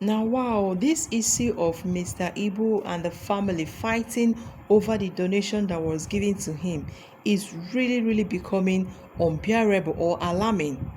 Now, wow, this issue of Mr. Ibu and the family fighting over the donation that was given to him is really becoming unbearable or alarming.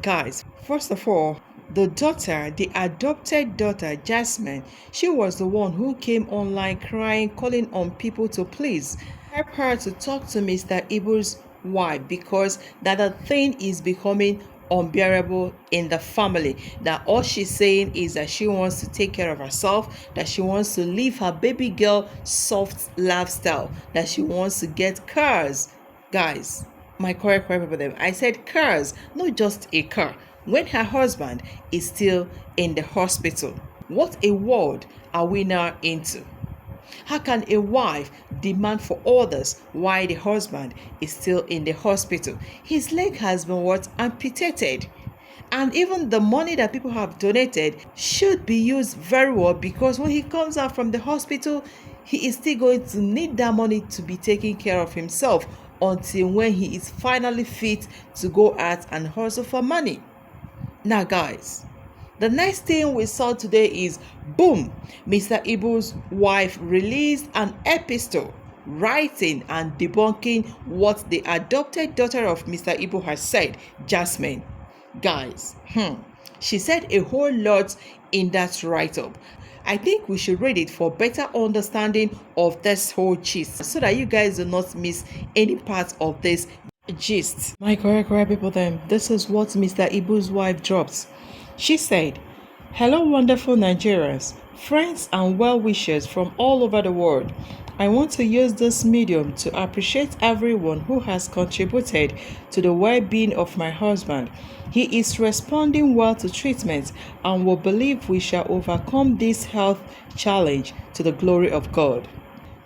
Guys, first of all, the daughter, the adopted daughter, Jasmine, she was the one who came online crying, calling on people to please help her to talk to Mr. Ibu's wife because that the thing is becoming unbearable in the family, that all she's saying is that she wants to take care of herself, that she wants to live her baby girl soft lifestyle, that she wants to get cars. Guys, my correct for them, I said cars, not just a car, when her husband is still in the hospital. What a world are we now into? How can a wife demand for others while the husband is still in the hospital? His leg has been what? Amputated. And even the money that people have donated should be used very well, because when he comes out from the hospital, he is still going to need that money to be taking care of himself until when he is finally fit to go out and hustle for money. Now, guys, the next thing we saw today is boom, Mr. Ibu's wife released an epistle writing and debunking what the adopted daughter of Mr. Ibu has said, Jasmine. Guys, she said a whole lot in that write-up. I think we should read it for better understanding of this whole gist so that you guys do not miss any part of this gist. My correct people then, this is what Mr. Ibu's wife dropped. She said, "Hello wonderful Nigerians, friends and well-wishers from all over the world. I want to use this medium to appreciate everyone who has contributed to the well-being of my husband. He is responding well to treatment and will believe we shall overcome this health challenge to the glory of God."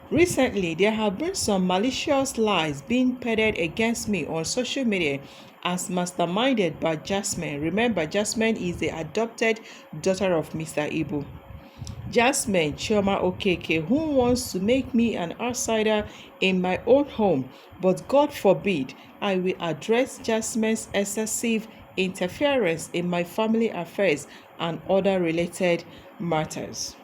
Recently, there have been some malicious lies being peddled against me on social media as masterminded by Jasmine. Remember, Jasmine is the adopted daughter of Mr. Ibu. Jasmine Chioma Okeke, who wants to make me an outsider in my own home, but God forbid I will address Jasmine's excessive interference in my family affairs and other related matters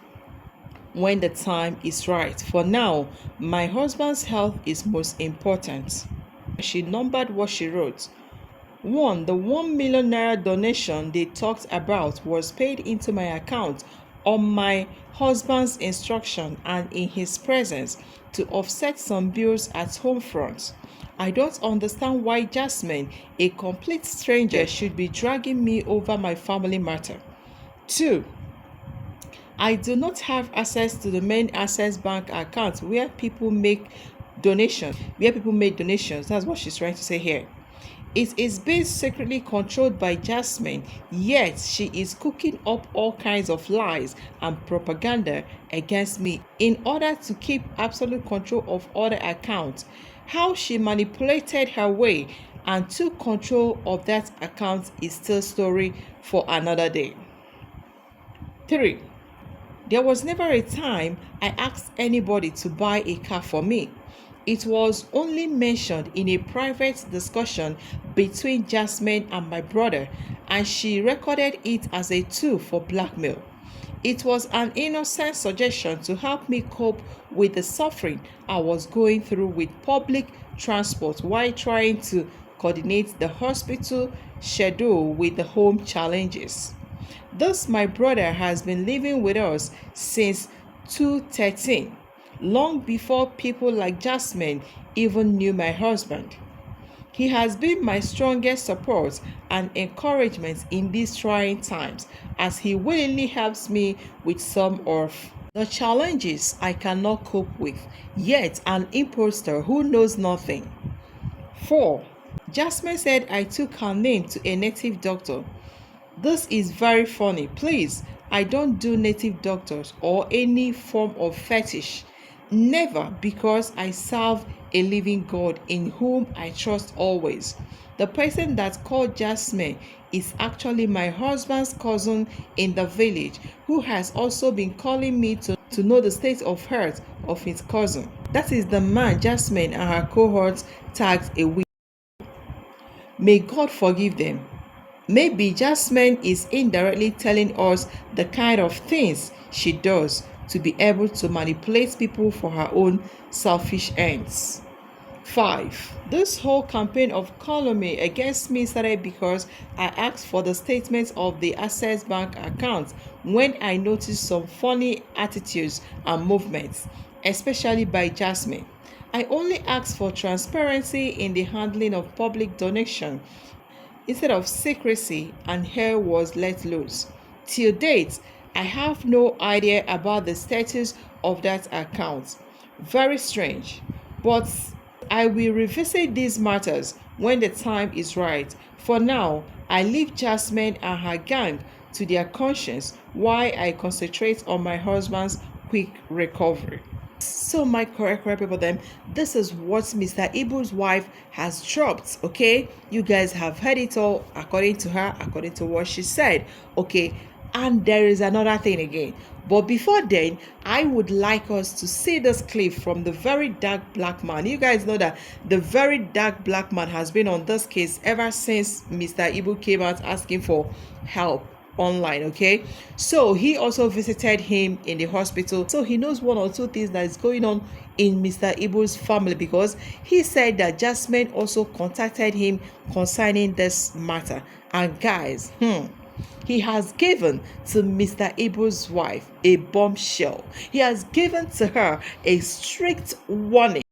when the time is right. For now, my husband's health is most important. She numbered what she wrote. 1. The 1 million naira donation they talked about was paid into my account on my husband's instruction and in his presence to offset some bills at home front. I don't understand why Jasmine, a complete stranger, should be dragging me over my family matter. 2. I do not have access to the main Access Bank account where people make donations. That's what she's trying to say here. It is being secretly controlled by Jasmine, yet she is cooking up all kinds of lies and propaganda against me in order to keep absolute control of other accounts. How she manipulated her way and took control of that account is still story for another day. 3. There was never a time I asked anybody to buy a car for me. It was only mentioned in a private discussion between Jasmine and my brother, and she recorded it as a tool for blackmail. It was an innocent suggestion to help me cope with the suffering I was going through with public transport while trying to coordinate the hospital schedule with the home challenges. Thus, my brother has been living with us since 2013, long before people like Jasmine even knew my husband. He has been my strongest support and encouragement in these trying times, as he willingly helps me with some of the challenges I cannot cope with, yet an imposter who knows nothing. 4. Jasmine said I took her name to a native doctor. This is very funny. Please, I don't do native doctors or any form of fetish. Never, because I serve a living God in whom I trust always. The person that called Jasmine is actually my husband's cousin in the village, who has also been calling me to know the state of health of his cousin. That is the man Jasmine and her cohorts tagged a week. May God forgive them. Maybe Jasmine is indirectly telling us the kind of things she does to be able to manipulate people for her own selfish ends. 5. This whole campaign of calumny against me started because I asked for the statement of the Access Bank account when I noticed some funny attitudes and movements, especially by Jasmine. I only asked for transparency in the handling of public donation instead of secrecy, and hair was let loose. Till date, I have no idea about the status of that account. Very strange. But I will revisit these matters when the time is right. For now, I leave Jasmine and her gang to their conscience while I concentrate on my husband's quick recovery. So my correct people, then this is what Mr. Ibu's wife has dropped. Okay, you guys have heard it all according to her, according to what she said. Okay, and there is another thing again, but before then I would like us to see this clip from the very dark black man. You guys know that the very dark black man has been on this case ever since Mr. Ibu came out asking for help online. Okay, so he also visited him in the hospital, so he knows one or two things that is going on in Mr. Ibu's family, because he said that Jasmine also contacted him concerning this matter. And guys, he has given to Mr. Ibu's wife a bombshell. He has given to her a strict warning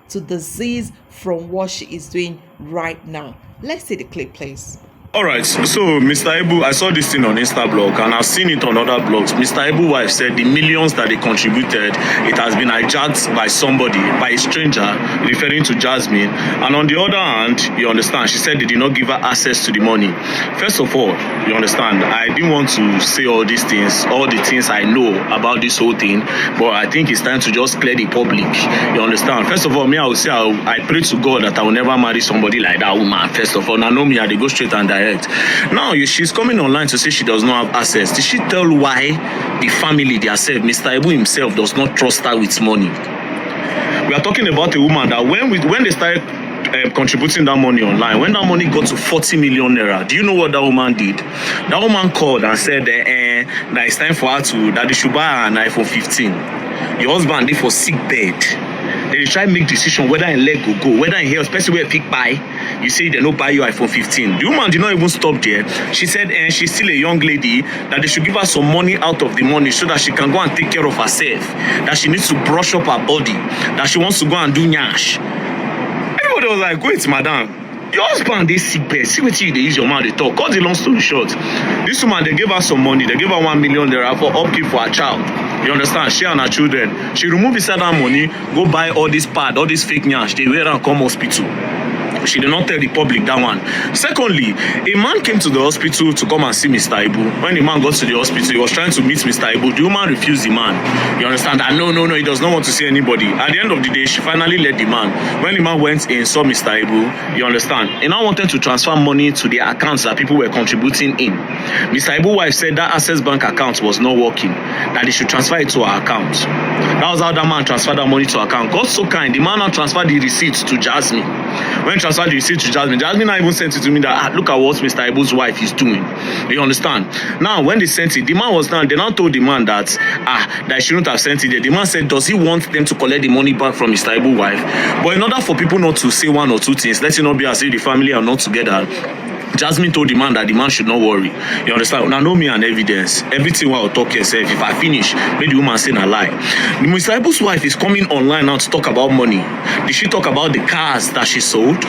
to desist from what she is doing right now. Let's see the clip, please. All right, so Mr. Ibu, I saw this thing on Instablog and I've seen it on other blogs. Mr. Ibu's wife said the millions that they contributed, it has been hijacked by somebody, by a stranger, referring to Jasmine. And on the other hand, you understand, she said they did not give her access to the money. First of all, you understand, I didn't want to say all these things, all the things I know about this whole thing, but I think it's time to just clear the public. You understand? First of all, me, I will say, I pray to God that I will never marry somebody like that woman. First of all, now know me, I go straight and direct. Now she's coming online to say she does not have access. Did she tell why the family themselves, Mr. Ibu himself, does not trust her with money? We are talking about a woman that when they started contributing that money online, when that money got to 40 million naira, do you know what that woman did? That woman called and said that it's time for her that they should buy her an iPhone 15. Your husband did for sick bed. They try to make decision whether in leg go, whether in here, especially where pick buy. You say they no buy you iPhone 15. The woman did not even stop there. She said she's still a young lady, that they should give her some money out of the money so that she can go and take care of herself, that she needs to brush up her body, that she wants to go and do nyash. Everybody was like, wait, madam, your husband is sick bed. See what you they use your mouth to talk. Cut the long story short, this woman, they gave her some money. They gave her 1 million naira for upkeep for her child. You understand? She and her children. She removed inside that money, go buy all this pad, all this fake nyash. They wear and come hospital. She did not tell the public that one. Secondly, a man came to the hospital to come and see Mr. Ibu. When the man got to the hospital, he was trying to meet Mr. Ibu. The woman refused the man. You understand that? No, he does not want to see anybody. At the end of the day, she finally let the man. When the man went in, saw Mr. Ibu, you understand, he now wanted to transfer money to the accounts that people were contributing in. Mr. Ibu's wife said that Access Bank account was not working, that they should transfer it to her account. That was how that man transferred that money to her account. God so kind, the man now transferred the receipts to Jasmine. When transferred the receipt to Jasmine now even sent it to me that look at what Mr. Ibu's wife is doing. You understand? Now when they sent it, the man was now, they now told the man that he shouldn't have sent it there. The man said, does he want them to collect the money back from Mr. Ibu's wife? But in order for people not to say one or two things, let it not be as if the family are not together, Jasmine told the man that the man should not worry. You understand? Now know me and evidence. Everything while I talk yourself. If I finish, make the woman say a lie. Mr. Ibu's wife is coming online now to talk about money. Did she talk about the cars that she sold?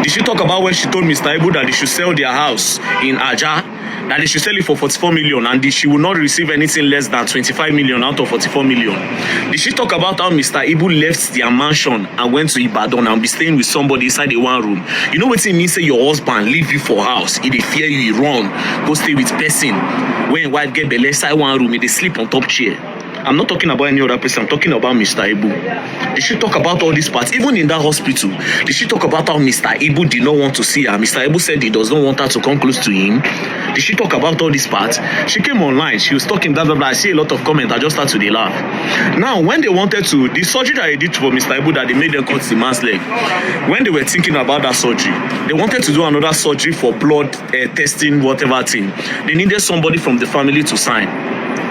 Did she talk about when she told Mr. Ibu that they should sell their house in Aja? That they should sell it for 44 million and she will not receive anything less than 25 million out of 44 million. Did she talk about how Mr. Ibu left their mansion and went to Ibadan and be staying with somebody inside the one room? You know what it means? Say your husband leave you for house, he dey fear you, he run, go stay with person. When wife get belle inside one room, he dey sleep on top chair. I'm not talking about any other person. I'm talking about Mr. Ibu. Did she talk about all these parts? Even in that hospital, did she talk about how Mr. Ibu did not want to see her? Mr. Ibu said he does not want her to come close to him. Did she talk about all these parts? She came online. She was talking blah blah blah. I see a lot of comments. I just started to laugh. Now, when they wanted to, the surgery that they did for Mr. Ibu, that they made them cut the man's leg, when they were thinking about that surgery, they wanted to do another surgery for blood testing, whatever thing. They needed somebody from the family to sign.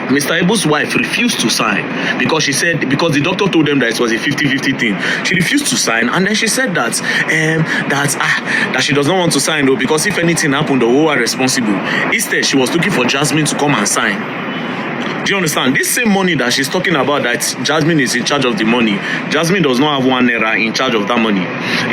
Mr. Ibu's wife refused to sign because the doctor told them that it was a 50-50 thing. She refused to sign, and then she said that she does not want to sign though, because if anything happened, the who are responsible. Instead, she was looking for Jasmine to come and sign. Do you understand? This same money that she's talking about, that Jasmine is in charge of the money, Jasmine does not have one naira in charge of that money.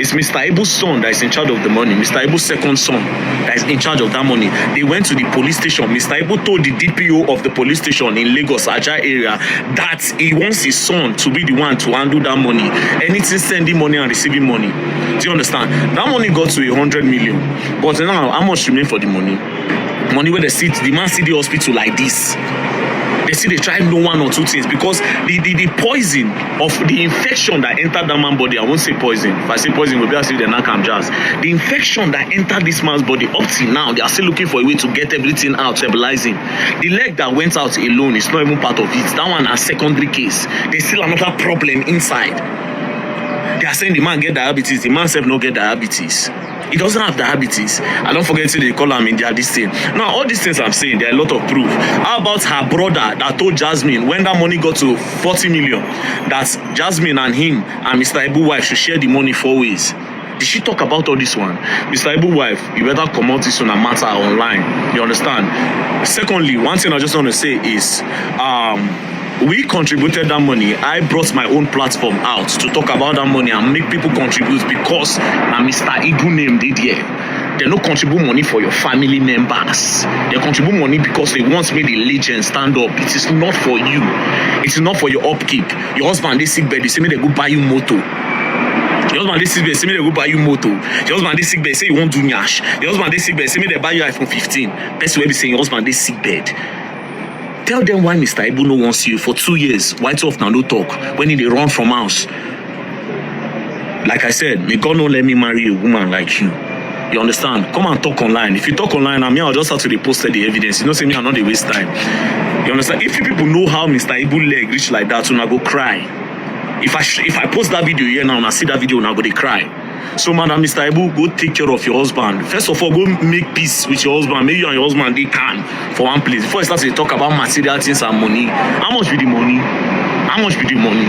It's Mr. Ibu's son that is in charge of the money, Mr. Ibu's second son that is in charge of that money. They went to the police station. Mr. Ibu told the DPO of the police station in Lagos, Ajah area, that he wants his son to be the one to handle that money. Anything sending money and receiving money. Do you understand? That money got to 100 million. But now, how much remain for the money? Money where the man see the hospital like this. They see they try to know one or two things, because the poison of the infection that entered that man's body, I won't say poison. If I say poison, we'll be asking the Nakam Jazz. The infection that entered this man's body, up till now, they are still looking for a way to get everything out, stabilizing. The leg that went out alone is not even part of it. That one a secondary case. There's still another problem inside. They are saying the man get diabetes, the man self no get diabetes. He doesn't have diabetes. I don't forget to they call him in their this thing. Now, all these things I'm saying, there are a lot of proof. How about her brother that told Jasmine, when that money got to 40 million, that Jasmine and him and Mr. Ibu's wife should share the money 4 ways? Did she talk about all this one? Mr. Ibu's wife, you better come out this on a matter online. You understand? Secondly, one thing I just want to say is, we contributed that money. I brought my own platform out to talk about that money and make people contribute, because now Mr. Ibu name did here. They don't contribute money for your family members. They contribute money because they want me the legend stand up. It is not for you. It is not for your upkeep. Your husband is sick bed. They say me they go buy you motor. Your husband is sick bed. Say me they go buy you motor. Your husband is sick bed. Say you won't do nyash. Your husband is sick bed. Say me they buy you iPhone 15. Best way be saying your husband is sick bed. Tell them why Mr. Ibu no wants you for 2 years. Why too often no talk when they run from house? Like I said, may God not let me marry a woman like you. You understand? Come and talk online. If you talk online, I'll just have to repost the evidence. You know, say me, I'm not a waste time. You understand? If you people know how Mr. Ibu leg reach like that, so now go cry. If I post that video here now and I see that video, now go they cry. So, Madam Mr. Ibu, go take care of your husband. First of all, go make peace with your husband. Maybe you and your husband, they can for one place. Before you start to talk about material things and money, how much be the money? How much be the money?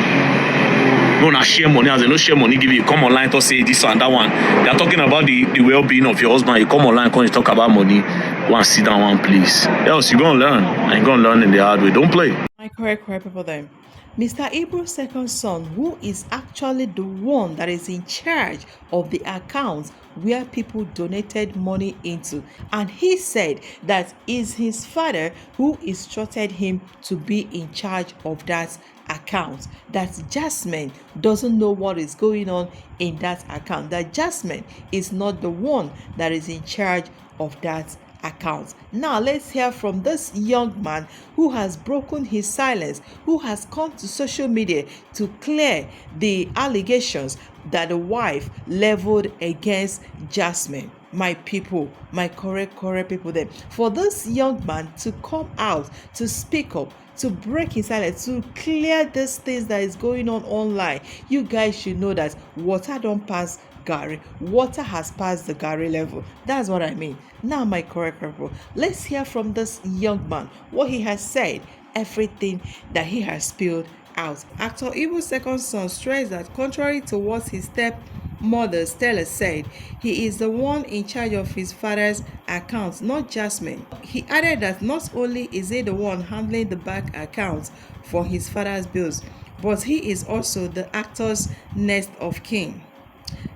No, not share money. As they no share money, give you come online to say this and that one. They are talking about the well-being of your husband. You come online, come and talk about money. Go and sit down one place. Else, you're going to learn. And you're going to learn in the hard way. Don't play. My correct people then. Mr. Ibu's second son, who is actually the one that is in charge of the accounts where people donated money into, and he said that is his father who instructed him to be in charge of that account, that Jasmine doesn't know what is going on in that account, that Jasmine is not the one that is in charge of that account. Now let's hear from this young man who has broken his silence, who has come to social media to clear the allegations that the wife leveled against Jasmine. My people, my correct people there. For this young man to come out to speak up, to break his silence, to clear these things that is going on online, you guys should know that water don't pass Gary. Water has passed the Gary level. That's what I mean. Now, my correct people, let's hear from this young man what he has said, everything that he has spilled out. Actor Ibu's second son stressed that contrary to what his stepmother Stella said, he is the one in charge of his father's accounts, not Jasmine. He added that not only is he the one handling the bank accounts for his father's bills, but he is also the actor's next of kin.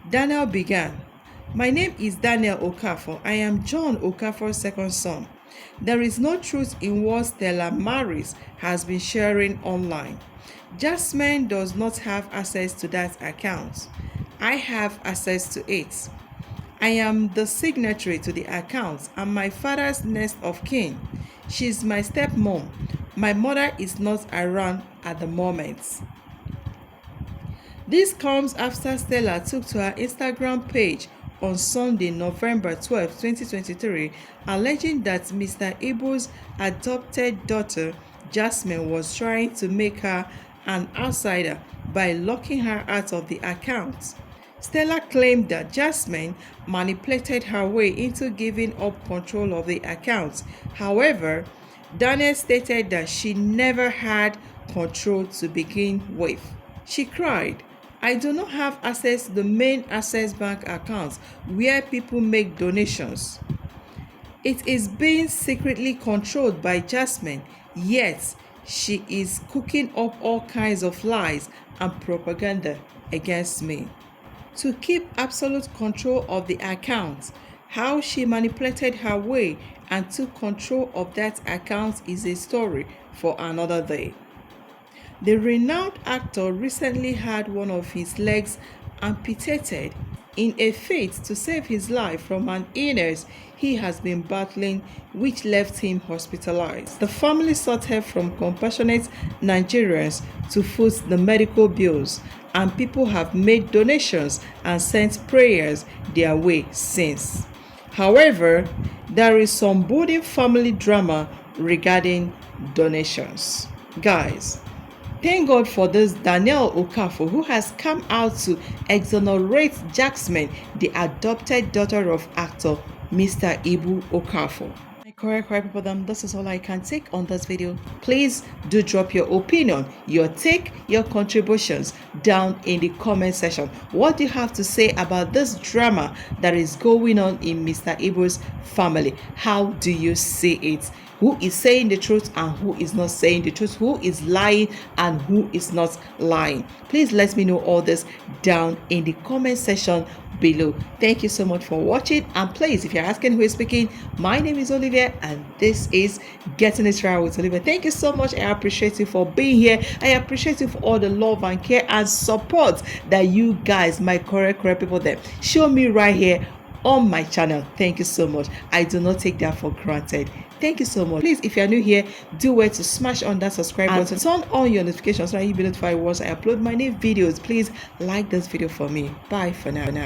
Daniel began, "My name is Daniel Okafor. I am John Okafor's second son. There is no truth in what Stella Maris has been sharing online. Jasmine does not have access to that account. I have access to it. I am the signatory to the account and my father's next of kin. She's my stepmom. My mother is not around at the moment. This comes after Stella took to her Instagram page on Sunday, November 12, 2023, alleging that Mr. Ibu's adopted daughter, Jasmine, was trying to make her an outsider by locking her out of the account. Stella claimed that Jasmine manipulated her way into giving up control of the account. However, Daniel stated that she never had control to begin with. She cried, "I do not have access to the main Access Bank account where people make donations. It is being secretly controlled by Jasmine, yet she is cooking up all kinds of lies and propaganda against me." To keep absolute control of the account, how she manipulated her way and took control of that account is a story for another day. The renowned actor recently had one of his legs amputated in a feat to save his life from an illness he has been battling, which left him hospitalized. The family sought help from compassionate Nigerians to foot the medical bills, and people have made donations and sent prayers their way since. However, there is some budding family drama regarding donations. Guys, thank God for this Daniel Okafor, who has come out to exonerate Jasmine, the adopted daughter of actor Mr. Ibu Okafor. My correct people, this is all I can take on this video. Please do drop your opinion, your take, your contributions down in the comment section. What do you have to say about this drama that is going on in Mr. Ibu's family? How do you see it? Who is saying the truth and who is not saying the truth? Who is lying and who is not lying? Please let me know all this down in the comment section below. Thank you so much for watching, and please, if you're asking who is speaking, my name is Olivia and this is Getting It Right with Olivia. Thank you so much. I appreciate you for being here. I appreciate you for all the love and care and support that you guys, my correct people, there show me right here on my channel. Thank you so much. I do not take that for granted. Thank you so much. Please, if you're new here, do well to smash on that subscribe button, turn on your notifications so that you'll be notified once I upload my new videos. Please like this video for me. Bye for now.